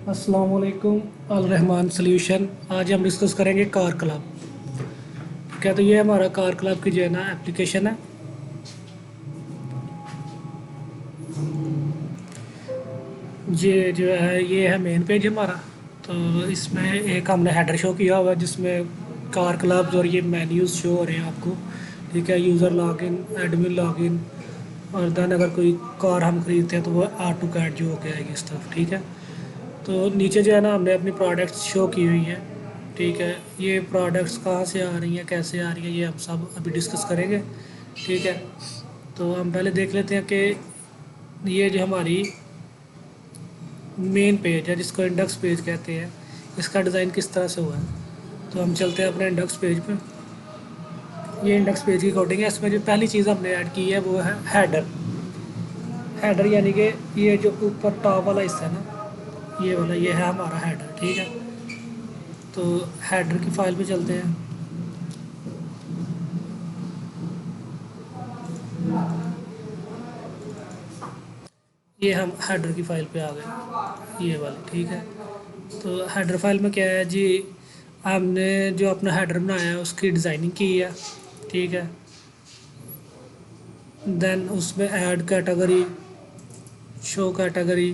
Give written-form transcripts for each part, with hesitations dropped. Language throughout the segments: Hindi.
अस्सलाम वालेकुम। अल रहमान सॉल्यूशन। आज हम डिस्कस करेंगे कार क्लब। क्या तो ये हमारा कार क्लब की जो है ना एप्लीकेशन है। ये जो है ये है मेन पेज हमारा। तो इसमें एक हमने हेडर शो किया हुआ है जिसमें कार क्लब्स और ये मेन्यूज़ शो हो रहे हैं आपको। ठीक है, यूज़र लॉगिन, एडमिन लॉगिन, और देन अगर कोई कार हम खरीदते हैं तो वो आर टू कैट जो हो के आएगी इस तरफ। ठीक है, तो नीचे जो है ना हमने अपनी प्रोडक्ट्स शो की हुई हैं। ठीक है, ये प्रोडक्ट्स कहाँ से आ रही हैं, कैसे आ रही हैं, ये हम सब अभी डिस्कस करेंगे। ठीक है, तो हम पहले देख लेते हैं कि ये जो हमारी मेन पेज है जिसको इंडेक्स पेज कहते हैं, इसका डिज़ाइन किस तरह से हुआ है। तो हम चलते हैं अपने इंडेक्स पेज पे। ये इंडेक्स पेज की कोडिंग है। इसमें जो पहली चीज़ हमने ऐड की है वो है हेडर। हेडर यानी कि ये जो ऊपर टॉप वाला हिस्सा है ना, ये वाला, ये है हमारा हेडर। ठीक है, तो हेडर की फाइल पे चलते हैं। ये हम हेडर की फ़ाइल पे आ गए, ये वाली। ठीक है, तो हेडर फाइल में क्या है जी, हमने जो अपना हेडर बनाया है उसकी डिज़ाइनिंग की है। ठीक है, देन उसमें ऐड कैटेगरी, शो कैटेगरी,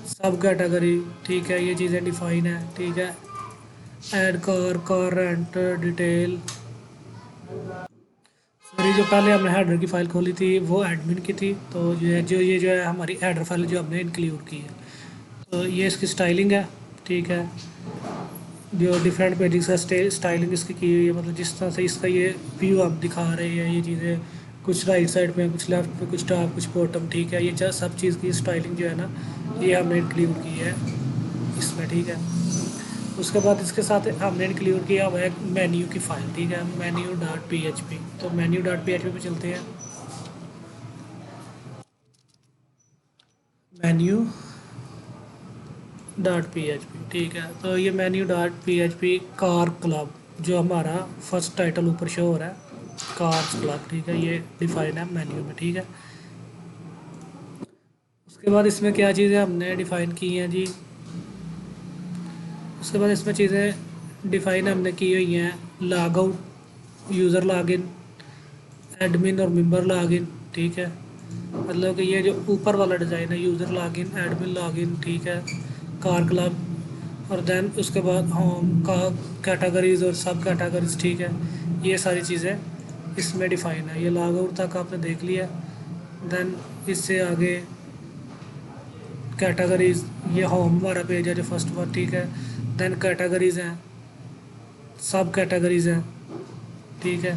सब कैटेगरी। ठीक है, ये चीज़ें डिफाइन है। ठीक है, add car, car rent detail. Sorry, जो पहले हमने हेडर की फ़ाइल खोली थी वो एडमिन की थी, तो ये जो है हमारी हेडर फाइल जो हमने इंक्लूड की है। तो ये इसकी स्टाइलिंग है। ठीक है, जो डिफरेंट पेजेस का स्टाइलिंग इसकी की हुई है, मतलब जिस तरह से इसका ये व्यू आप दिखा रहे हैं, ये चीज़ें कुछ राइट साइड पे, कुछ लेफ्ट पे, कुछ टॉप, कुछ बॉटम। ठीक है, ये सब चीज़ की स्टाइलिंग जो है ना, ये हमने इंक्लूड की है इसमें। ठीक है, उसके बाद इसके साथ हमने इंक्लूड किया हुआ है मेन्यू की फ़ाइल। ठीक है, menu dot p h p. तो menu dot p h p पे चलते हैं। Menu dot p h p. ठीक है, तो ये menu dot p h p car club, जो हमारा फर्स्ट टाइटल ऊपर शो हो रहा है, कार्स क्लब। ठीक है, ये डिफाइन है मेन्यू में। ठीक है, उसके बाद इसमें क्या चीज़ें हमने डिफ़ाइन की हैं जी, उसके बाद इसमें चीज़ें डिफ़ाइन हमने की हुई हैं। Log out, user login, admin और मेंबर लॉगिन। ठीक है, मतलब कि ये जो ऊपर वाला डिज़ाइन है, यूज़र लॉगिन, एडमिन लॉगिन। ठीक है, कार क्लब, और देन उसके बाद होम का कैटेगरीज और सब कैटेगरीज। ठीक है, ये सारी चीज़ें इसमें डिफ़ाइन है। ये लॉग आउट तक आपने देख लिया। देन इससे आगे कैटेगरीज, ये होम हमारा पेज है जो फर्स्ट वन। ठीक है, देन कैटेगरीज हैं, सब कैटेगरीज हैं। ठीक है,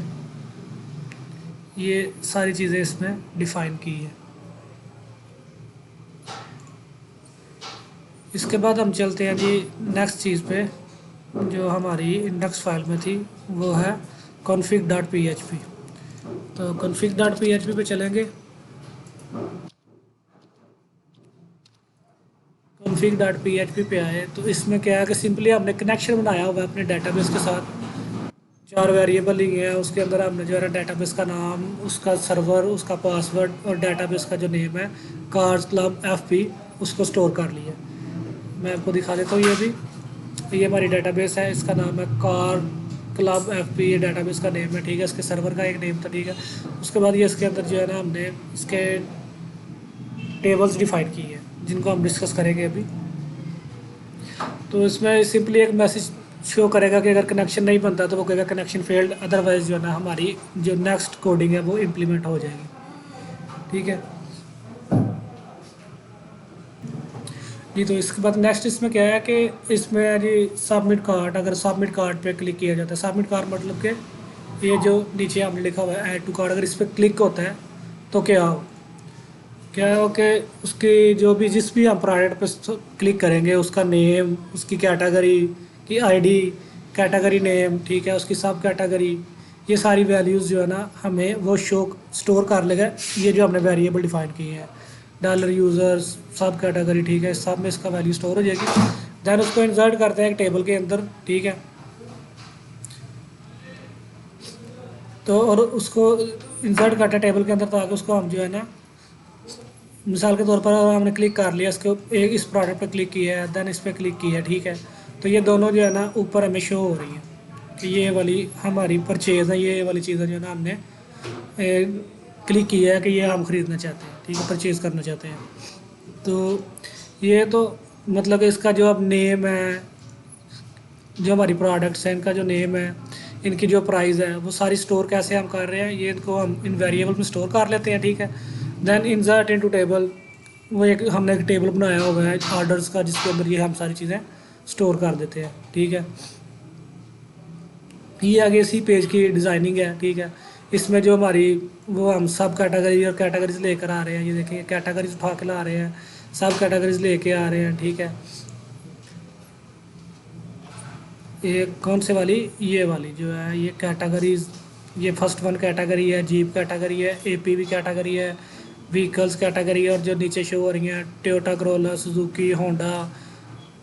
ये सारी चीज़ें इसमें डिफ़ाइन की है। इसके बाद हम चलते हैं जी नेक्स्ट चीज़ पे, जो हमारी इंडेक्स फाइल में थी, वो है config dot p h p. तो config dot p h p पे चलेंगे। config dot p h p पे आए तो इसमें क्या है कि सिंपली हमने कनेक्शन बनाया हुआ है अपने डेटाबेस के साथ। चार वेरिएबल लिए हैं, उसके अंदर हमने जो है डेटाबेस का नाम, उसका सर्वर, उसका पासवर्ड और डेटाबेस का जो नेम है कार्स क्लब एफ पी, उसको स्टोर कर लिया। मैं आपको दिखा देता हूँ। ये भी, ये हमारी डेटाबेस है, इसका नाम है कार क्लब एफ पी, ये डेटाबेस का नेम है। ठीक है, इसके सर्वर का एक नेम था। ठीक है, उसके बाद ये इसके अंदर जो है ना हमने इसके टेबल्स डिफाइन की है जिनको हम डिस्कस करेंगे अभी। तो इसमें सिंपली एक मैसेज शो करेगा कि अगर कनेक्शन नहीं बनता तो वो कहेगा कनेक्शन फेल्ड, अदरवाइज जो है ना हमारी जो नेक्स्ट कोडिंग है वो इम्प्लीमेंट हो जाएगी। ठीक है जी, तो इसके बाद नेक्स्ट इसमें क्या है कि इसमें है जी सबमिट कार्ड। अगर सबमिट कार्ड पे क्लिक किया जाता है, सबमिट कार्ड मतलब कि ये जो नीचे हमने लिखा हुआ है ऐड टू कार्ड, अगर इस पर क्लिक होता है तो क्या हो कि उसकी जो भी जिस भी हम प्रोडक्ट पे क्लिक करेंगे उसका नेम, उसकी कैटेगरी की आईडी, कैटेगरी नेम। ठीक है, उसकी सब कैटेगरी, ये सारी वैल्यूज़ जो है ना हमें वो शो स्टोर कर लेगा। ये जो हमने वेरिएबल डिफाइन किए हैं, डॉलर यूज़र्स, सब कैटेगरी। ठीक है, सब में इसका वैल्यू स्टोर हो जाएगी। दैन उसको इंसर्ट करते हैं एक टेबल के अंदर। ठीक है, तो और उसको इंसर्ट करते हैं टेबल के अंदर ताकि उसको हम जो है ना मिसाल के तौर पर हमने क्लिक कर लिया इसके एक इस प्रोडक्ट पर क्लिक किया है, देन इस पर क्लिक किया है, ठीक है। तो ये दोनों जो है ना ऊपर हमें शो हो रही हैं कि ये वाली हमारी परचेज़ है, ये वाली चीज़ें जो है ना हमने क्लिक किया है कि ये हम ख़रीदना चाहते हैं, ठीक है, परचेज़ करना चाहते हैं। तो ये तो मतलब इसका जो अब नेम है, जो हमारी प्रोडक्ट्स हैं इनका जो नेम है, इनकी जो प्राइस है, वो सारी स्टोर कैसे हम कर रहे हैं, ये इनको हम इन वेरिएबल में स्टोर कर लेते हैं, ठीक है। देन इंसर्ट इनटू टेबल, वो एक हमने एक टेबल बनाया हुआ है ऑर्डर्स का, जिसके अंदर ये हम सारी चीज़ें स्टोर कर देते हैं, ठीक है। ये आगे इसी पेज की डिज़ाइनिंग है, ठीक है। इसमें जो हमारी वो हम सब कैटेगरी और कैटेगरीज लेकर आ रहे हैं, ये देखिए कैटेगरीज उठा के ला रहे हैं, सब कैटेगरीज लेके आ रहे हैं, ठीक है। ये कौन से वाली, ये वाली जो है ये कैटेगरीज, ये फर्स्ट वन कैटेगरी है, जीप कैटेगरी है, एपीवी कैटेगरी है, व्हीकल्स कैटेगरी है, और जो नीचे शो हो रही हैं Toyota Corolla, Suzuki, Honda,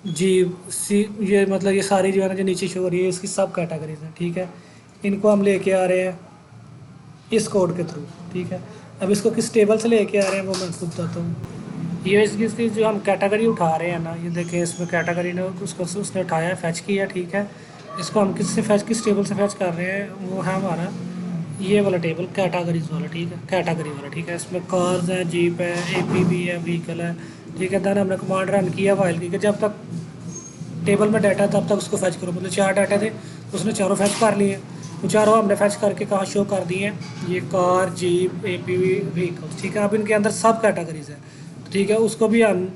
jeep, सी, ये मतलब ये सारी जो है ना जो नीचे शो हो रही है इसकी सब कैटेगरीज हैं, ठीक है। इनको हम लेके आ रहे हैं इस कोड के थ्रू, ठीक है। अब इसको किस टेबल से लेके आ रहे हैं वो मैं खुद बताता हूँ। ये इसकी जो हम कैटेगरी उठा रहे हैं ना, ये देखें इसमें कैटेगरी ने उसको उसने उठाया, फैच किया, ठीक है। इसको हम किस से फैच, किस टेबल से फैच कर रहे हैं, वो है हमारा ये वाला टेबल कैटेगरीज वाला, ठीक है, कैटेगरी वाला, ठीक है। इसमें कार्स है, जीप है, एपीवी है, व्हीकल है, ठीक है। देन हमने कमांड रन किया फाइल की कि जब तक टेबल में डाटा तब तक उसको फैच करो, मतलब 4 डाटा थे, उसने चारों फैच कर लिए, वो चारों हमने फैच करके कहाँ शो कर दिए हैं, ये कार, जीप, एपीवी, व्हीकल, ठीक है। अब इनके अंदर सब कैटेगरीज है, ठीक है। उसको भी हम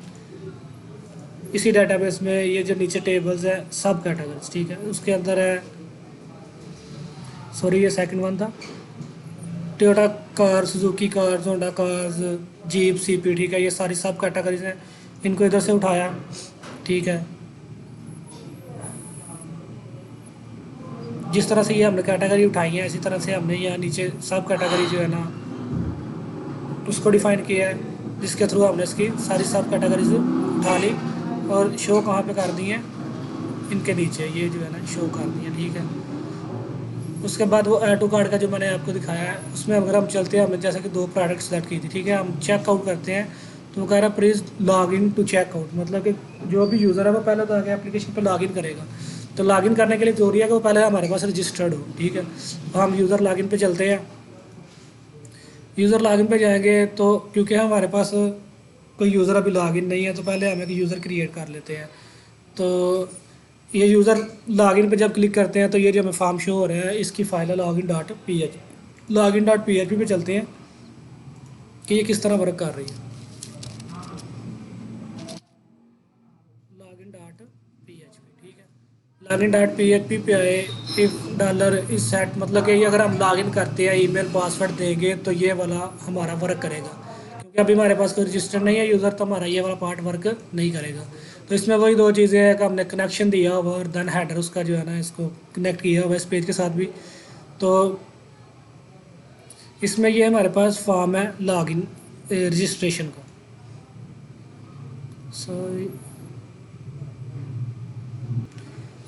इसी डेटाबेस में, ये जो नीचे टेबल्स है सब कैटेगरीज, ठीक है, उसके अंदर है, सॉरी ये सेकंड वन था, Toyota car, Suzuki car, Honda cars, jeep, CP, ठीक है, ये सारी सब कैटेगरीज हैं। इनको इधर से उठाया, ठीक है। जिस तरह से ये हमने कैटेगरी उठाई है इसी तरह से हमने यहाँ नीचे सब कैटेगरी जो है ना उसको डिफाइन किया है, जिसके थ्रू हमने इसकी सारी सब कैटेगरीज उठा ली और शो कहाँ पे कर दी हैं, इनके नीचे ये जो है ना शो कर दी है, ठीक है। उसके बाद वो ऐड टू कार्ड का जो मैंने आपको दिखाया है उसमें अगर हम चलते हैं, हमने जैसे कि 2 प्रोडक्ट सेलेक्ट की थी, ठीक है, हम चेकआउट करते हैं तो वो कह रहा है please log in to checkout, मतलब कि जो भी यूज़र है वो पहले तो आगे एप्लीकेशन पर लॉग इन करेगा। तो लॉग इन करने के लिए जरूरी है कि वो पहले हमारे पास रजिस्टर्ड हो, ठीक है। तो हम यूज़र लॉग इन पर चलते हैं। यूज़र लॉगिन पे जाएंगे तो क्योंकि हमारे पास कोई यूज़र अभी लॉगिन नहीं है तो पहले हम एक यूज़र क्रिएट कर लेते हैं। तो ये यूज़र लॉगिन पे जब क्लिक करते हैं तो ये जो हमें फॉर्म शो हो रहा है इसकी फाइल है login.php पे चलते हैं कि ये किस तरह वर्क कर रही है। login.php, ठीक है। login.php पे आए, इफ़ डॉलर इज सेट, मतलब कि अगर हम लॉगिन करते हैं ईमेल पासवर्ड देंगे तो ये वाला हमारा वर्क करेगा, क्योंकि अभी हमारे पास कोई रजिस्टर नहीं है यूज़र, तो हमारा ये वाला पार्ट वर्क नहीं करेगा। तो इसमें वही 2 चीज़ें हैं कि हमने कनेक्शन दिया हुआ और देन हेडर उसका जो है ना इसको कनेक्ट किया हुआ इस पेज के साथ भी। तो इसमें ये हमारे पास फॉर्म है लॉगिन रजिस्ट्रेशन का। सो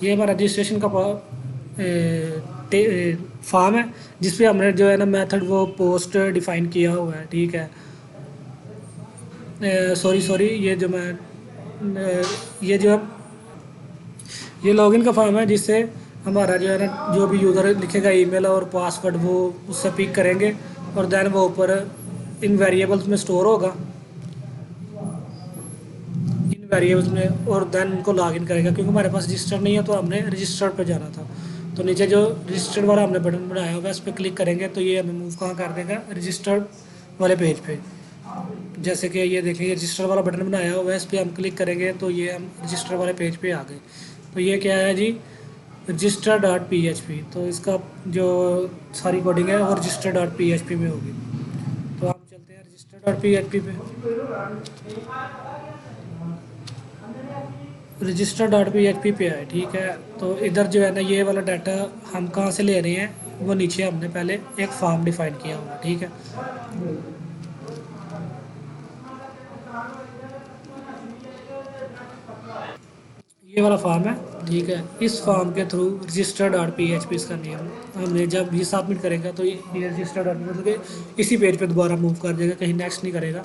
ये हमारा रजिस्ट्रेशन का फॉर्म है जिस पे हमने जो है ना मेथड वो पोस्ट डिफ़ाइन किया हुआ है, ठीक है। सॉरी ये जो मैं ये जो ये लॉगिन का फॉर्म है जिससे हमारा जो है ना जो भी यूज़र लिखेगा ईमेल और पासवर्ड वो उससे पिक करेंगे और देन वो ऊपर इन वेरिएबल्स में स्टोर होगा, इन वेरिएबल्स में, और देन उनको लॉगिन करेगा। क्योंकि हमारे पास रजिस्टर नहीं है तो हमने रजिस्टर्ड पे जाना था। तो नीचे जो रजिस्टर्ड वाला हमने बटन बनाया हुआ है उस पर क्लिक करेंगे तो ये हमें मूव कहाँ कर देगा, रजिस्टर्ड वाले पेज पे। जैसे कि ये देखें रजिस्टर वाला बटन बनाया हुआ है, इस पर हम क्लिक करेंगे तो ये हम रजिस्टर वाले पेज पे आ गए। तो ये क्या है जी, register.php। तो इसका जो सारी कोडिंग है वो register.php में होगी। तो हम चलते हैं register.php पे। register.php पे आए, ठीक है। तो इधर जो है ना ये वाला डाटा हम कहाँ से ले रहे हैं, वो नीचे हमने पहले एक फॉर्म डिफाइन किया हुआ, ठीक है। ये वाला फॉर्म है, ठीक है। इस फॉर्म के थ्रू register.php इसका नेम हमने जब ये सबमिट करेगा तो ये register.php मतलब कि इसी पेज पे दोबारा मूव कर देगा, कहीं नेक्स्ट नहीं करेगा।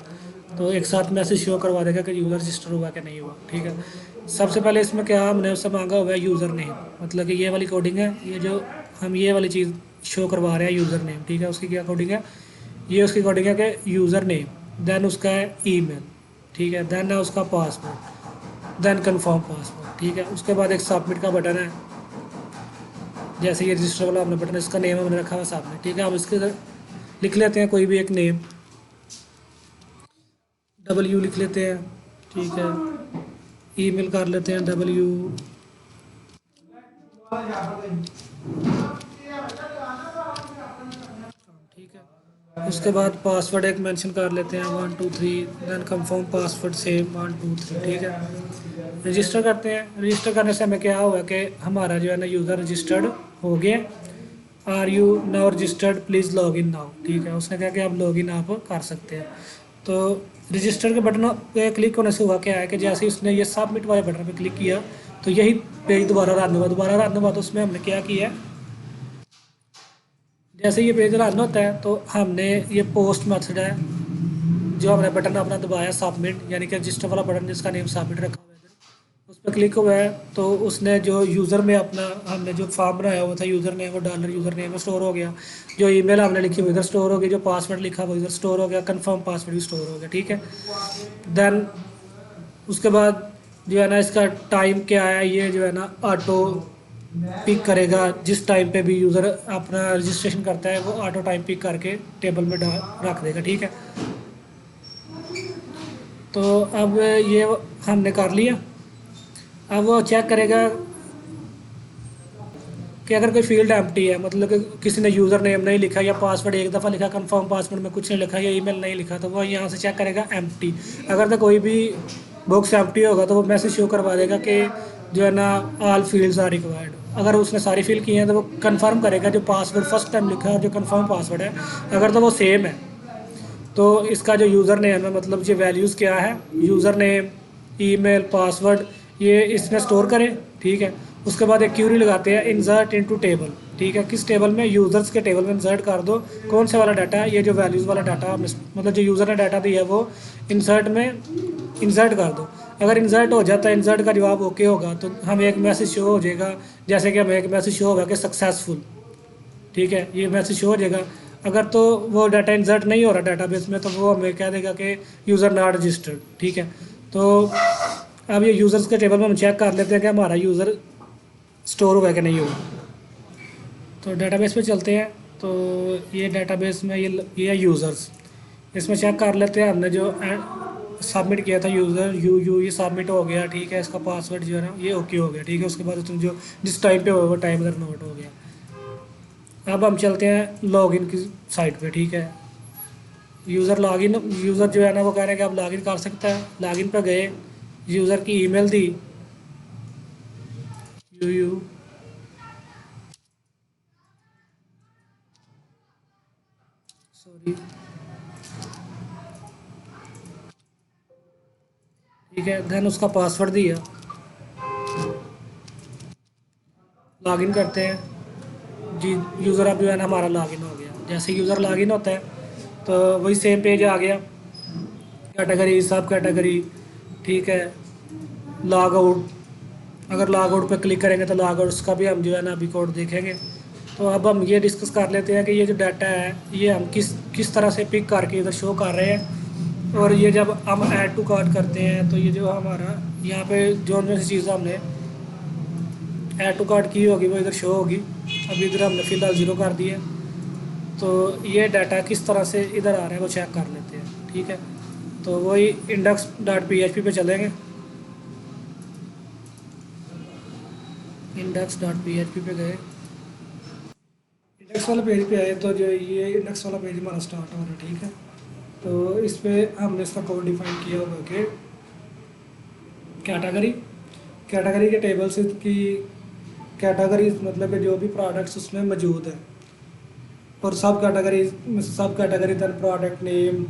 तो एक साथ मैसेज शो करवा देगा कि यूज़र रजिस्टर हुआ कि नहीं हुआ। ठीक है, सबसे पहले इसमें क्या हमने उससे मांगा हुआ है यूज़र नेम, मतलब कि ये वाली कोडिंग है, ये जो हम ये वाली चीज़ शो करवा रहे हैं यूज़र नेम। ठीक है, उसकी क्या कोडिंग है, ये उसकी कोडिंग है कि यूज़र नेम, देन उसका है ईमेल, ठीक है, देन है उसका पासवर्ड, देन कंफर्म पासवर्ड। ठीक है, उसके बाद एक सबमिट का बटन है, जैसे ये रजिस्टर वाला हमने बटन, इसका नेम हमने रखा हुआ सबमिट। ठीक है, हम इसके लिख लेते हैं कोई भी एक नेम, W लिख लेते हैं। ठीक है, ईमेल कर लेते हैं W। ठीक है, उसके बाद पासवर्ड एक मेंशन कर लेते हैं 1 2 3, देन कंफर्म पासवर्ड सेम 1 2 3। ठीक है, रजिस्टर करते हैं। रजिस्टर करने से हमें क्या हुआ कि हमारा जो है ना यूज़र रजिस्टर्ड हो गया। Are you now registered, please log in now. ठीक है, उसने कहा कि आप लॉग इन आप कर सकते हैं। तो रजिस्टर के बटन पे क्लिक होने से हुआ क्या है कि जैसे ही उसने ये सबमिट वाले बटन पे क्लिक किया तो यही पेज दोबारा रन हुआ। दोबारा रन हुआ तो उसमें हमने क्या किया, जैसे ये पेज रन होता है तो हमने ये पोस्ट मेथड है जो हमने बटन अपना दबाया सबमिट, यानी कि रजिस्टर वाला बटन जिसका नेम सबमिट रखा हुआ है, उस पर क्लिक हुआ है तो उसने जो यूज़र में अपना हमने जो फॉर्म बनाया हुआ था यूज़र नेम, वो डॉलर यूज़र नेम में स्टोर हो गया। जो ईमेल हमने लिखी हुई इधर स्टोर हो गई, जो पासवर्ड लिखा हुआ इधर स्टोर हो गया, कंफर्म पासवर्ड भी स्टोर हो गया। ठीक है, देन उसके बाद जो है ना इसका टाइम क्या है, ये जो है ना ऑटो पिक करेगा। जिस टाइम पे भी यूज़र अपना रजिस्ट्रेशन करता है वो ऑटो टाइम पिक करके टेबल में रख देगा। ठीक है, तो अब ये हमने कर लिया। अब वो चेक करेगा कि अगर कोई फील्ड एम्प्टी है, मतलब कि किसी ने यूज़र नेम नहीं लिखा या पासवर्ड एक दफ़ा लिखा, कंफर्म पासवर्ड में कुछ नहीं लिखा या ईमेल नहीं लिखा, तो वो यहाँ से चेक करेगा एम्प्टी। अगर तो कोई भी बॉक्स एम्प्टी होगा तो वो मैसेज शो करवा देगा कि जो है ना ऑल फील्ड्स आर रिक्वायर्ड। अगर उसने सारी फिल की हैं तो वो कंफर्म करेगा जो पासवर्ड फर्स्ट टाइम लिखा है और जो कंफर्म पासवर्ड है, अगर तो वो सेम है तो इसका जो यूज़र नेम है, मतलब ये वैल्यूज़ क्या है, यूज़र नेम, ईमेल, पासवर्ड, ये इसमें स्टोर करें। ठीक है, उसके बाद एक क्यूरी लगाते हैं इंसर्ट इनटू टेबल। ठीक है, किस टेबल में, यूज़र्स के टेबल में इंसर्ट कर दो। कौन से वाला डाटा, ये जो वैल्यूज़ वाला डाटा मतलब जो यूज़र ने डाटा दिया है वो इंसर्ट में इंसर्ट कर दो। अगर इंसर्ट हो जाता है, इंसर्ट का जवाब ओके होगा तो हमें एक मैसेज शो हो जाएगा, जैसे कि हमें एक मैसेज शो होगा कि सक्सेसफुल। ठीक है, ये मैसेज शो हो जाएगा। अगर तो वो डाटा इंसर्ट नहीं हो रहा डाटाबेस में तो वो हमें कह देगा कि यूज़र नॉट रजिस्टर्ड। ठीक है, तो अब ये यूज़र्स के टेबल में हम चेक कर लेते हैं कि हमारा यूज़र स्टोर हुआ है कि नहीं हुआ। तो डाटाबेस पे चलते हैं। तो ये डाटाबेस में ये है यूज़र्स, इसमें चेक कर लेते हैं हमने जो सबमिट किया था यूज़र यू ये सबमिट हो गया। ठीक है, इसका पासवर्ड जो है ना ये ओके हो गया। ठीक है, उसके बाद उसमें जो जिस टाइम पे हो वो टाइम इधर नोट हो गया। अब हम चलते हैं लॉगिन की साइट पे। ठीक है, यूज़र जो है ना वो कह रहे हैं कि आप लॉगिन कर सकते हैं। लॉगिन पर गए, यूज़र की ईमेल दी यू सॉरी। ठीक है, देन उसका पासवर्ड दिया, लॉगिन करते हैं जी। यूज़र अब जो है ना हमारा लॉगिन हो गया। जैसे यूज़र लॉगिन होता है तो वही सेम पेज आ गया, कैटेगरी, सब कैटेगरी। ठीक है, लॉग आउट, अगर लॉग आउट पर क्लिक करेंगे तो लॉग आउट का भी हम जो है ना अभी कोड देखेंगे। तो अब हम ये डिस्कस कर लेते हैं कि ये जो डाटा है ये हम किस तरह से पिक करके इधर शो कर रहे हैं। और ये जब हम ऐड टू कार्ट करते हैं तो ये जो हमारा यहाँ पे जो सी चीज़ हमने ऐड टू कार्ट की होगी वो इधर शो होगी। अभी इधर हमने फ़िलहाल ज़ीरो कर दिया। तो ये डाटा किस तरह से इधर आ रहा है वो चेक कर लेते हैं। ठीक है, तो वही index.php पे चलेंगे। index.php पे गए, इंडेक्स वाले पेज पे आए तो जो ये इंडेक्स वाला पेज हमारा स्टार्ट हो रहा है। ठीक है, तो इस पर हमने इसका कोड डिफाइन किया होगा कि कैटेगरी के टेबल से की कैटेगरी मतलब कि जो भी प्रोडक्ट्स उसमें मौजूद है, और सब कैटेगरी दैन प्रोडक्ट नेम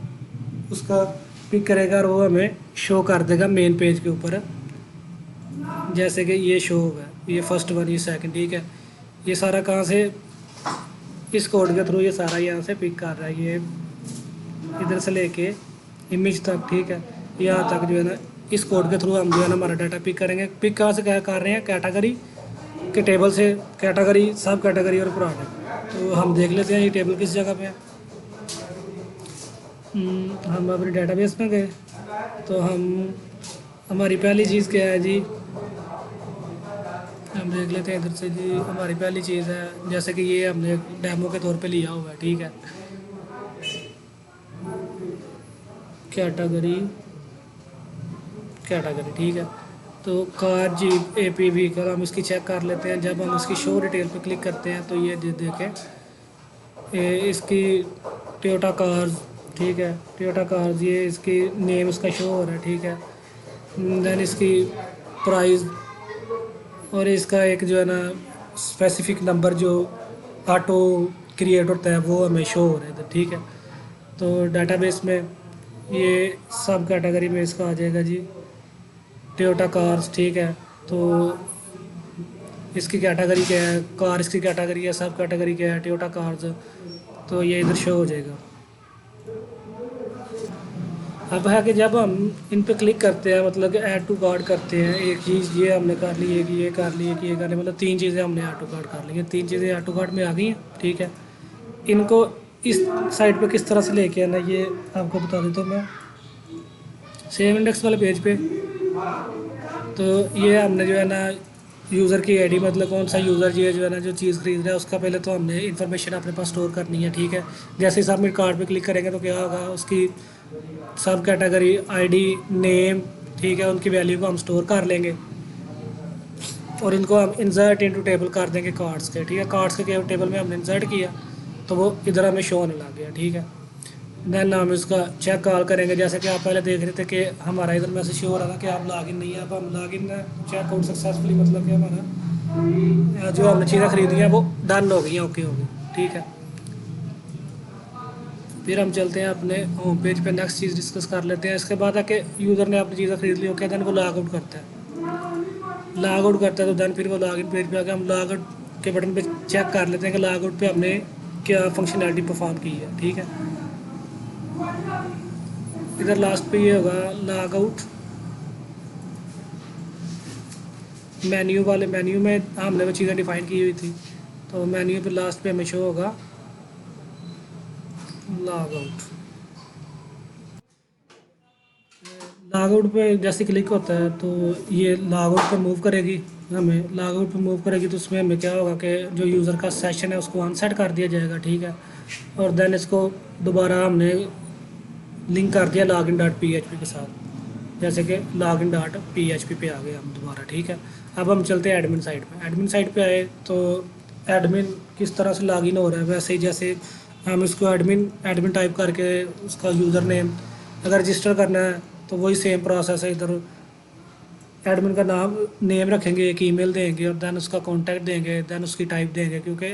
उसका पिक करेगा और वो हमें शो कर देगा मेन पेज के ऊपर। जैसे कि ये शो होगा, ये फर्स्ट वन, ये सेकंड। ठीक है, ये सारा कहाँ से, इस कोड के थ्रू ये सारा यहाँ से पिक कर रहा है। ये इधर से लेके इमेज तक, ठीक है। यहाँ तक जो है ना इस कोड के थ्रू हम जो है ना हमारा डाटा पिक करेंगे। पिक कहाँ से क्या कर रहे हैं, कैटेगरी के टेबल से, कैटेगरी सब कैटेगरी और प्रोडक्ट। तो हम देख लेते हैं ये टेबल किस जगह पे है। हम अपने डेटाबेस में गए तो हम हमारी पहली चीज़ क्या है जी, हम देख लेते हैं इधर से जी। हमारी पहली चीज़ है जैसे कि ये हमने डेमो के तौर पे लिया हुआ है, ठीक है। कैटेगरी, कैटेगरी, ठीक है। तो कार जीप AP व्हीकल हम इसकी चेक कर लेते हैं। जब हम इसकी शो डिटेल पे क्लिक करते हैं तो ये देखें इसकी टोयोटा कार्स, ठीक है। टोयोटा कार्स, ये इसकी नेम इसका शो हो रहा है, ठीक है। देन इसकी प्राइस और इसका एक जो है ना स्पेसिफिक नंबर जो ऑटो क्रिएट होता है वो हमें शो हो रहा है इधर, ठीक है। तो डाटाबेस में ये सब कैटेगरी में इसका आ जाएगा जी टोयोटा कार्स, ठीक है। तो इसकी कैटेगरी क्या है, कार इसकी कैटेगरी है, सब कैटेगरी क्या है, टोयोटा कार्स। तो ये इधर शो हो जाएगा। अब है कि जब हम इन पे क्लिक करते हैं, मतलब ऐड टू कार्ट करते हैं, एक चीज़ ये हमने कर ली, एक ये कर ली, एक ये कर ली, मतलब 3 चीज़ें हमने ऐड टू कार्ट कर ली हैं। 3 चीज़ें ऐड टू कार्ट में आ गई हैं, ठीक है। इनको इस साइड पे किस तरह से लेके आना ये आपको बता देता हूँ मैं। सेम इंडेक्स वाले पेज पे तो ये हमने जो है ना यूज़र की आईडी, मतलब कौन सा यूज़र ये जो है ना जो चीज़ खरीद रहा है उसका पहले तो हमने इन्फॉर्मेशन अपने पास स्टोर करनी है, ठीक है। जैसे ही सबमिट कार्ड पे क्लिक करेंगे तो क्या होगा, उसकी सब कैटेगरी आईडी नेम, ठीक है, उनकी वैल्यू को हम स्टोर कर लेंगे और इनको हम इंसर्ट इनटू टेबल कर देंगे कार्ड्स के, ठीक है। कार्ड्स के टेबल में हमने इंसर्ट किया तो वो इधर हमें शो होने लग गया, ठीक है। देन हम इसका चेक कॉल करेंगे, जैसे कि आप पहले देख रहे थे कि हमारा इधर मैसेज शो हो रहा था कि आप लॉगिन नहीं है। अब हम लॉगिन चेक आउट सक्सेसफुली, मतलब कि हमारा जो हमने चीज़ें खरीदी हैं वो डन हो गई हैं, ओके हो गई, ठीक है। फिर हम चलते हैं अपने होम पेज पे, नेक्स्ट चीज़ डिस्कस कर लेते हैं। इसके बाद आके यूज़र ने अपनी चीज़ें खरीद ली, ओके, देन वो लॉग आउट करता है। लॉग आउट करता है तो देन फिर वो लॉगिन पेज पे आके हम लॉग आउट के बटन पे चेक कर लेते हैं कि लॉग आउट पे हमने क्या फंक्शनैलिटी परफॉर्म की है, ठीक है। इधर लास्ट पे ये होगा लॉग आउट मेन्यू वाले, मेन्यू में हमने वो चीज़ें डिफ़ाइन की हुई थी। तो मेन्यू पे लास्ट पे हमें शो होगा लॉग आउट। लॉग आउट पे जैसे क्लिक होता है तो ये लॉग आउट पे मूव करेगी, हमें लॉग आउट पे मूव करेगी तो उसमें हमें क्या होगा कि जो यूज़र का सेशन है उसको अनसेट कर दिया जाएगा, ठीक है। और देन इसको दोबारा हमने लिंक कर दिया लॉगिन डॉट PHP के साथ, जैसे कि लॉगिन डॉट PHP पे आ गए हम दोबारा, ठीक है। अब हम चलते हैं एडमिन साइड पे। एडमिन साइड पे आए तो एडमिन किस तरह से लॉगिन हो रहा है, वैसे ही जैसे हम इसको एडमिन एडमिन टाइप करके उसका यूज़र नेम अगर रजिस्टर करना है तो वही सेम प्रोसेस है। इधर एडमिन का नाम नेम रखेंगे, एक ईमेल देंगे और देन उसका कॉन्टैक्ट देंगे, देन उसकी टाइप देंगे, क्योंकि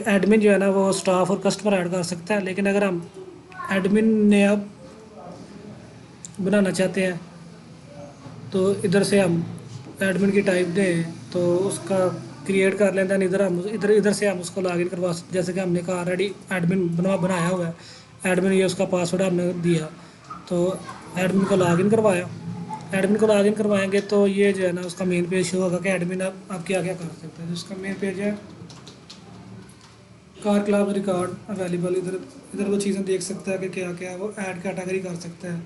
एडमिन जो है ना वो स्टाफ और कस्टमर ऐड कर सकता है। लेकिन अगर हम एडमिन ने अब बनाना चाहते हैं तो इधर से हम एडमिन की टाइप दें तो उसका क्रिएट कर लेते हैं। इधर हम इधर से हम उसको लॉगिन करवा सकते, जैसे कि हमने कहा ऑलरेडी एडमिन बनाया हुआ है। एडमिन ये उसका पासवर्ड हमने दिया तो एडमिन को लॉगिन करवाया। एडमिन को लॉगिन करवाएंगे तो ये जो है ना उसका मेन पेज शो होगा कि एडमिन अब क्या क्या कर सकते हैं। उसका मेन पेज है कार क्लास रिकॉर्ड अवेलेबल। इधर इधर वो चीज़ें देख सकता है कि क्या क्या है। वो ऐड कैटेगरी कर सकता है,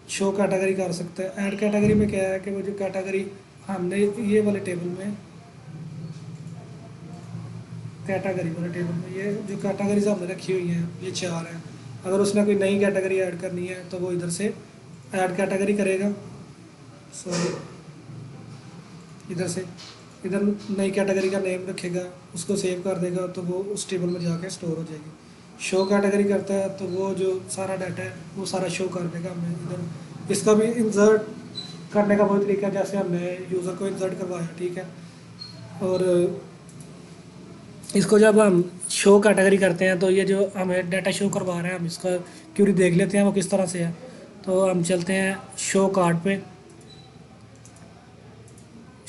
शो कैटेगरी कर सकता है। ऐड कैटेगरी में क्या है कि वो जो कैटेगरी हमने ये वाले टेबल में, कैटेगरी वाले टेबल में ये जो कैटेगरीज हमने रखी हुई हैं ये 4 हैं। अगर उसने कोई नई कैटेगरी ऐड करनी है तो वो इधर से ऐड कैटेगरी करेगा, सॉरी इधर से इधर नई कैटेगरी का नेम रखेगा, उसको सेव कर देगा तो वो उस टेबल में जाके स्टोर हो जाएगी। शो कैटेगरी करता है तो वो जो सारा डाटा है वो सारा शो कर देगा हमें इधर। इसका भी इंसर्ट करने का वही तरीका है जैसे हमने यूज़र को इंसर्ट करवाया, ठीक है। और इसको जब हम शो कैटेगरी करते हैं तो ये जो हमें डाटा शो करवा रहे हैं हम इसका क्यूरी देख लेते हैं वो किस तरह से है। तो हम चलते हैं शो कार्ड पे,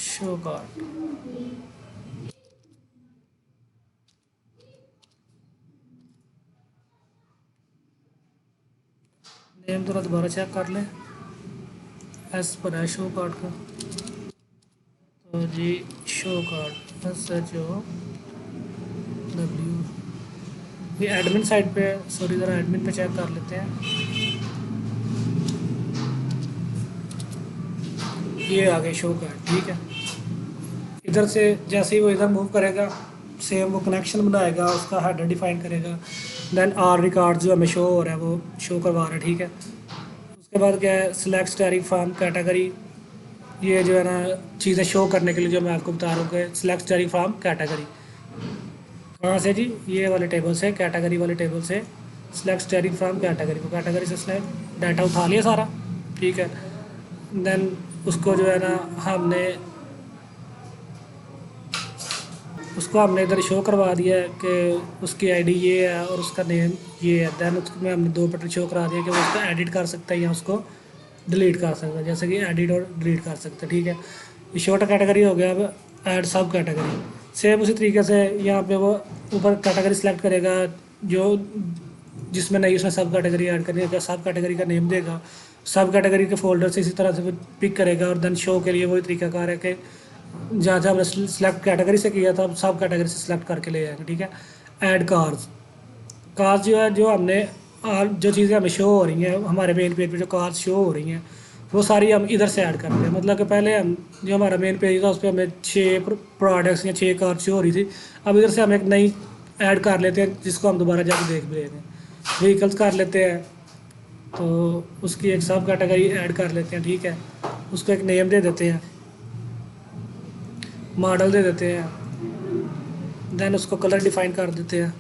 शो कार्ड। नेम थोड़ा दोबारा चेक कर लें। एस पर है शो कार्ड का, तो जी शो कार्ड SHOW। ये एडमिन साइड पे, सॉरी ज़रा एडमिन पे चेक कर लेते हैं। ये आ गए शो कार्ड, ठीक है। इधर से जैसे ही वो इधर मूव करेगा, सेम वो कनेक्शन बनाएगा, उसका हेडर डिफाइन करेगा। देन आर रिकॉर्ड जो हमें शो हो रहा है वो शो करवा रहा है, ठीक है। उसके बाद क्या है, सिलेक्ट स्टेरिंग फ्रॉम कैटेगरी। ये जो है ना चीज़ें शो करने के लिए जो मैं आपको बता रहा हूँ कि सिलेक्ट स्टेरिंग फ्रॉम कैटेगरी। कहाँ से जी, ये वाले टेबल से, कैटेगरी वाले टेबल से सिलेक्ट स्टेरिंग फ्रॉम कैटेगरी। को कैटेगरी से सिलेक्ट डाटा उठा लिया सारा, ठीक है। देन उसको जो है ना हमने इधर शो करवा दिया है कि उसकी आईडी ये है और उसका नेम ये है। दैन उसमें हमने 2 बटन शो करा दिया कि वो उसको एडिट कर सकता है या उसको डिलीट कर सकता है, जैसे कि एडिट और डिलीट कर सकते हैं, ठीक है। ये शॉर्ट कैटेगरी हो गया। अब ऐड सब कैटेगरी, सेम उसी तरीके से यहाँ पे वो ऊपर कैटेगरी सेलेक्ट करेगा जो जिसमें नहीं उसने सब कैटेगरी ऐड करनी है, सब कैटेगरी का नेम देगा, सब कैटेगरी के फोल्डर से इसी तरह से पिक करेगा। और देन शो के लिए वही तरीकाकार है कि जहाँ जहाँ हमने सेलेक्ट कैटेगरी से किया था सब कैटेगरी से सिलेक्ट करके ले जाएंगे, ठीक है। ऐड कार्स, कार्स जो है जो हमने जो चीज़ें हमें शो हो रही हैं हमारे मेन पेज पे, जो कार्स शो हो रही हैं वो सारी हम इधर से ऐड करते हैं। मतलब कि पहले हम जो हमारा मेन पेज था उस पर हमें 6 प्रोडक्ट्स या 6 कार्स शो हो रही थी। अब इधर से हम एक नई ऐड कर लेते हैं जिसको हम दोबारा जाकर देख भी लेते हैं। व्हीकल्स कर लेते हैं, तो उसकी एक सब कैटेगरी ऐड कर लेते हैं, ठीक है। उसको एक नेम दे देते हैं, मॉडल दे देते हैं, देन उसको कलर डिफाइन कर देते हैं,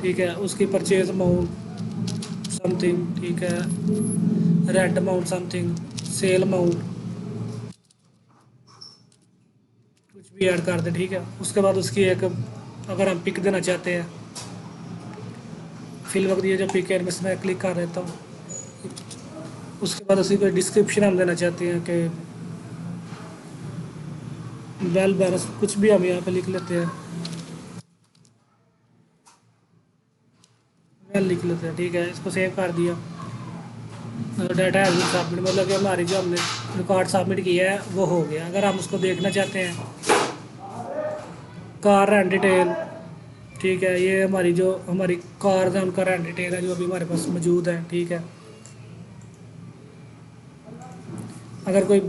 ठीक है। उसकी परचेज अमाउंट समथिंग, ठीक है, rent amount something, sale amount, कुछ भी ऐड कर दें, ठीक है। उसके बाद उसकी एक अगर हम पिक देना चाहते हैं, फिल वक्त ये जो पिक है इनमें से मैं क्लिक कर देता हूँ। उसके बाद उसी को डिस्क्रिप्शन हम देना चाहते हैं कि वेल बैलेंस, कुछ भी हम यहाँ पे लिख लेते हैं, वेल लिख लेते हैं, ठीक है। इसको सेव कर दिया। डाटा हैज बीन सबमिट, मतलब कि हमारी जो हमने रिकॉर्ड सबमिट किया है वो हो गया। अगर हम उसको देखना चाहते हैं, कार रेंट डिटेल, ठीक है, ये हमारी जो हमारी कार है उनका रेंट डिटेल है जो अभी हमारे पास मौजूद है, ठीक है। अगर कोई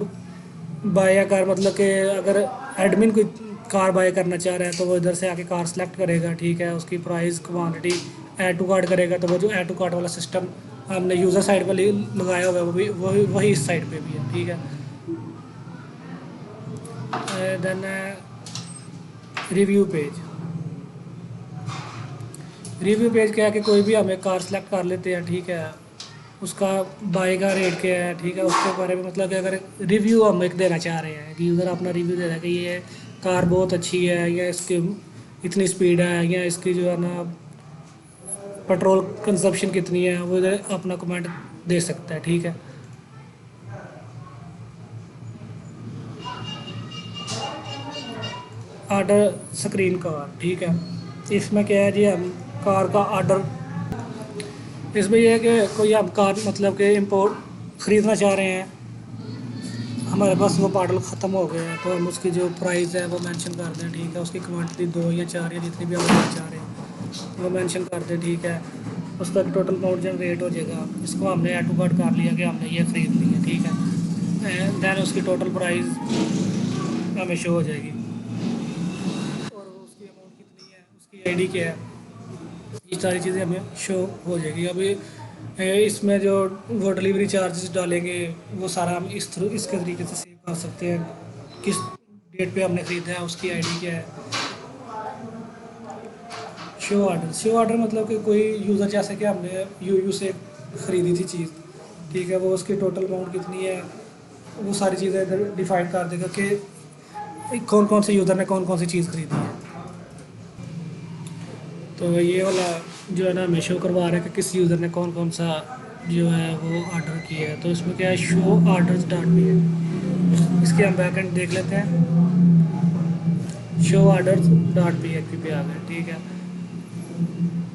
बाय कार, मतलब कि अगर एडमिन कोई कार बाय करना चाह रहा है तो वो इधर से आके कार सेलेक्ट करेगा, ठीक है। उसकी price, quantity, add to cart करेगा, तो वो जो ऐड टू कार्ट वाला सिस्टम हमने यूज़र साइड पर लगाया हुआ है वो भी वही इस साइड पे भी है, ठीक है। Then review page, review page क्या है कि कोई भी हमें कार सेलेक्ट कर लेते हैं, ठीक है। उसका बाई का रेट क्या है, ठीक है, उसके बारे में मतलब कि अगर रिव्यू हम एक देना चाह रहे हैं कि यूज़र अपना रिव्यू दे रहा है कि ये कार बहुत अच्छी है या इसकी इतनी स्पीड है या इसकी जो है ना पेट्रोल कंजप्शन कितनी है, वो इधर अपना कमेंट दे सकता है, ठीक है। ऑर्डर स्क्रीन कार, ठीक है। इसमें क्या है जी, हम कार का ऑर्डर, इसमें यह है कि कोई हम कार मतलब कि इंपोर्ट ख़रीदना चाह रहे हैं, हमारे पास वो मॉडल ख़त्म हो गया है, तो हम उसकी जो प्राइस है वो मेंशन कर दें, ठीक है। उसकी क्वांटिटी 2 या 4 या जितनी भी हम लेना चाह रहे हैं वो मेंशन कर दें, ठीक है। उसका टोटल अमाउंट जनरेट हो जाएगा। इसको हमने ऐड टू कार्ट कर लिया कि हमने ये ख़रीद ली है, ठीक है। दैन उसकी टोटल प्राइस हमें शो हो जाएगी और उसकी अमाउंट कितनी है, उसकी आईडी क्या है, ये सारी चीज़ें हमें शो हो जाएगी। अभी इसमें जो वो डिलीवरी चार्जेस डालेंगे वो सारा हम इसके तरीके से सेव कर सकते हैं, किस डेट पे हमने ख़रीदा है, उसकी आईडी क्या है। शो ऑर्डर, शो ऑर्डर मतलब कि कोई यूज़र जैसे कि हमने यूयू से ख़रीदी थी चीज़, ठीक है, वो उसकी टोटल अमाउंट कितनी है वो सारी चीज़ें इधर डिफाइन कर देगा कि कौन कौन से यूज़र ने कौन कौन सी चीज़ ख़रीदी है। तो ये वाला जो है ना हमें शो करवा रहा है कि किस यूज़र ने कौन कौन सा जो है वो ऑर्डर किया है। तो इसमें क्या है, शो ऑर्डर्स डॉट पी है, इसके हम बैक एंड देख लेते हैं। Show orders dot p h p पे आ गए, ठीक है।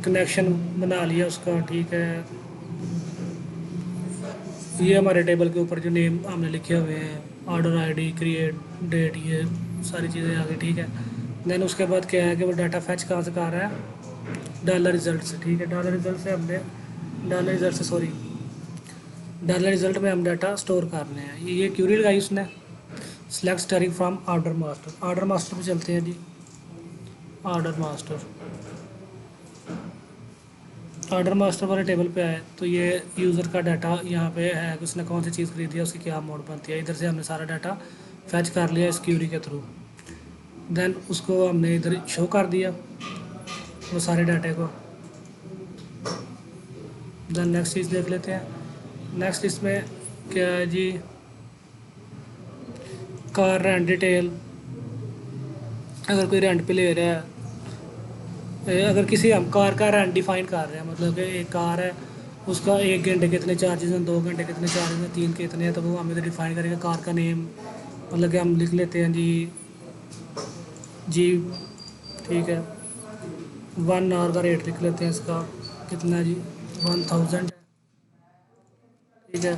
कनेक्शन बना लिया उसका, ठीक है। ये हमारे टेबल के ऊपर जो नेम हमने लिखे हुए हैं, ऑर्डर आईडी, क्रिएट डेट, ये सारी चीज़ें आ गई, ठीक है। देन उसके बाद क्या है कि वो डाटा फैच कहाँ से कर रहा है, डॉलर रिजल्ट से, ठीक है। डॉलर रिजल्ट से हमने डॉलर रिजल्ट में हम डाटा स्टोर करने हैं। ये क्यूरी लगाई उसने, select stirring from order master पे चलते हैं जी। ऑर्डर मास्टर वाले टेबल पे आए तो ये यूज़र का डाटा यहाँ पे है कि उसने कौन सी चीज़ खरीदी है, उसकी क्या अमाउंट बनती है। इधर से हमने सारा डाटा फैच कर लिया इस क्यूरी के थ्रू। देन उसको हमने इधर शो कर दिया वो सारे डाटे को। देन नेक्स्ट चीज़ देख लेते हैं। नेक्स्ट इसमें क्या है जी, कार रेंट डिटेल। अगर कोई रेंट पे ले रहा है, अगर किसी हम कार का रेंट डिफाइन कर रहे हैं, मतलब कि एक कार है, उसका 1 घंटे कितने चार्जेस हैं, 2 घंटे कितने चार्जेस हैं, 3 कितने हैं, तो वो हम इधर डिफाइन करेंगे। कार का नेम मतलब कि हम लिख लेते हैं जी, ठीक है। 1 आवर का रेट लिख लेते हैं इसका, कितना जी, 1000, ठीक है।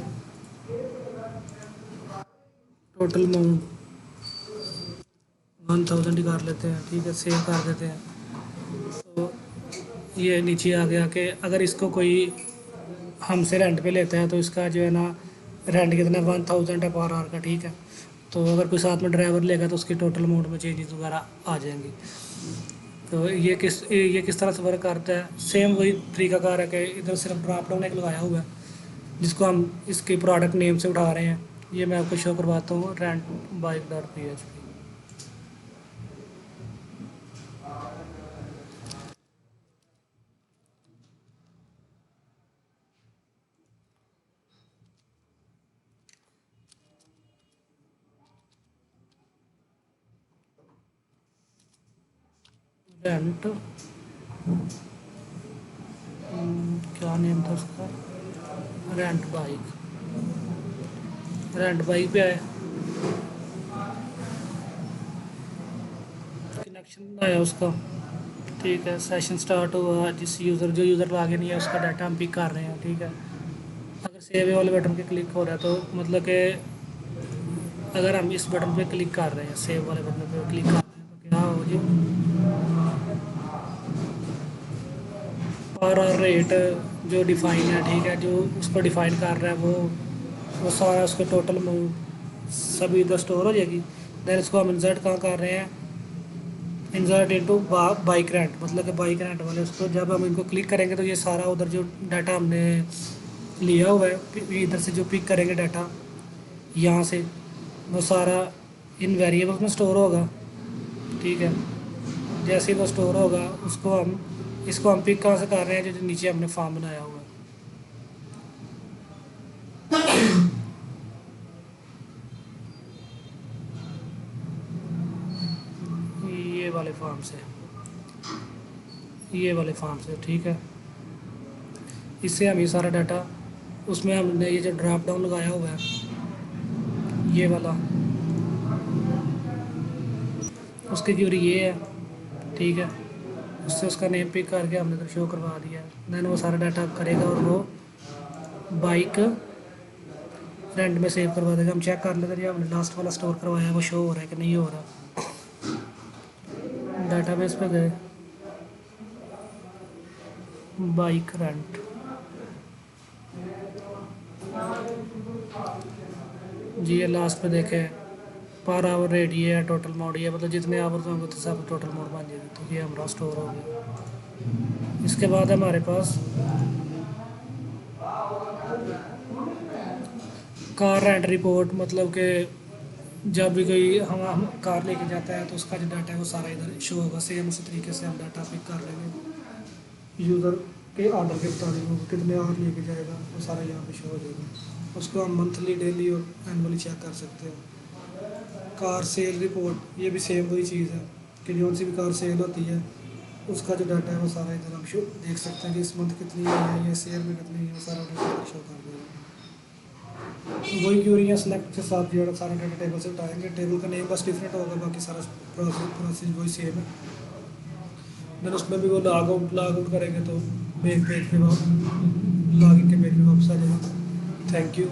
टोटल अमाउंट 1000 ही कर लेते हैं, ठीक है। सेव कर देते हैं। तो ये नीचे आ गया कि अगर इसको कोई हमसे रेंट पे लेता है तो इसका जो है ना रेंट कितना, 1000 है पर आवर का, ठीक है। तो अगर कोई साथ में ड्राइवर लेगा तो उसकी टोटल अमाउंट में चेंजेस वगैरह आ जाएंगी। तो ये किस तरह से वर्क करता है, सेम वही तरीकाकार है कि इधर सिर्फ ड्रॉप डाउन एक लगाया हुआ है जिसको हम इसके प्रोडक्ट नेम से उठा रहे हैं। ये मैं आपको शो करवाता हूँ, rent bike dot PHP। Rent, क्या नेम था उसका, रेंट बाइक पे आए, कनेक्शन बनाया उसका, ठीक है। सेशन स्टार्ट हुआ, जो यूज़र लॉगिन नहीं है उसका डाटा हम पिक कर रहे हैं, ठीक है। अगर सेव वाले बटन पे क्लिक हो रहा है तो मतलब कि अगर हम इस बटन पे क्लिक कर रहे हैं, सेव वाले बटन पे क्लिक कर रहे हैं, तो क्या हो जी, और रेट जो डिफाइन है, ठीक है, जो उसको डिफाइन कर रहा है वो सारा उसका टोटल अमाउंट सभी इधर स्टोर हो जाएगी। देन इसको हम इंसर्ट कहाँ कर रहे हैं, इंसर्ट इनटू बाइक रेंट, मतलब कि बाइक रेंट वाले उसको जब हम इनको क्लिक करेंगे तो ये सारा उधर जो डाटा हमने लिया हुआ है इधर से जो पिक करेंगे डाटा यहाँ से, वो सारा इन वेरिएबल्स में स्टोर होगा, ठीक है। जैसे ही वो स्टोर होगा इसको हम पिक कहाँ से कर रहे हैं, जो नीचे हमने फॉर्म बनाया हुआ है, ये वाले फॉर्म से, ठीक है। इससे हम ये सारा डाटा, उसमें हमने ये जो ड्रॉप डाउन लगाया हुआ है ये वाला, उसकी क्यूरी ये है, ठीक है। उससे उसका नेम पिक करके हमने तो शो करवा दिया। देन वो सारा डाटा करेगा और वो बाइक रेंट में सेव करवा देगा। हम चेक कर लेते हैं जो हमने लास्ट वाला स्टोर करवाया है वो शो हो रहा है कि नहीं हो रहा। डाटाबेस पे गए, बाइक रेंट, जी ये लास्ट पे देखें पर आवर रेट ये है, टोटल अमाउंट ये, मतलब जितने आवर्स होंगे उतने सब टोटल अमाउंट बन जाएगी। तो ये हमारा स्टोर हो गया। इसके बाद हमारे पास कार रेंट रिपोर्ट, मतलब कि जब भी कोई हम कार लेके जाता है तो उसका जो डाटा है वो सारा इधर शो होगा। सेम उसी तरीके से हम डाटा पिक कर लेंगे यूज़र के ऑर्डर के मुताबिक, वो कितने आवर लेके जाएगा वो सारा यहाँ पे शो हो जाएगा। उसको हम मंथली, डेली और एनुअली चेक कर सकते हैं। कार सेल रिपोर्ट, ये भी सेम वही चीज़ है कि जो सी भी कार सेल होती है उसका जो डाटा है वो सारा इधर हम शो देख सकते हैं कि इस मंथ कितनी है, ये सेल में कितनी है, वो सारा डाटा शो कर देगा। वही क्यूरी सेलेक्ट के साथ जो है सारा डाटा टेबल से उठाएंगे। टेबल का नेम बस डिफरेंट होगा, बाकी सारा प्रोसेस वही सेम है। देन उसमें भी वो लॉग आउट करेंगे तो मेन पेज पे लॉग इन के पेज पे वापस आ जाएगा। Thank you.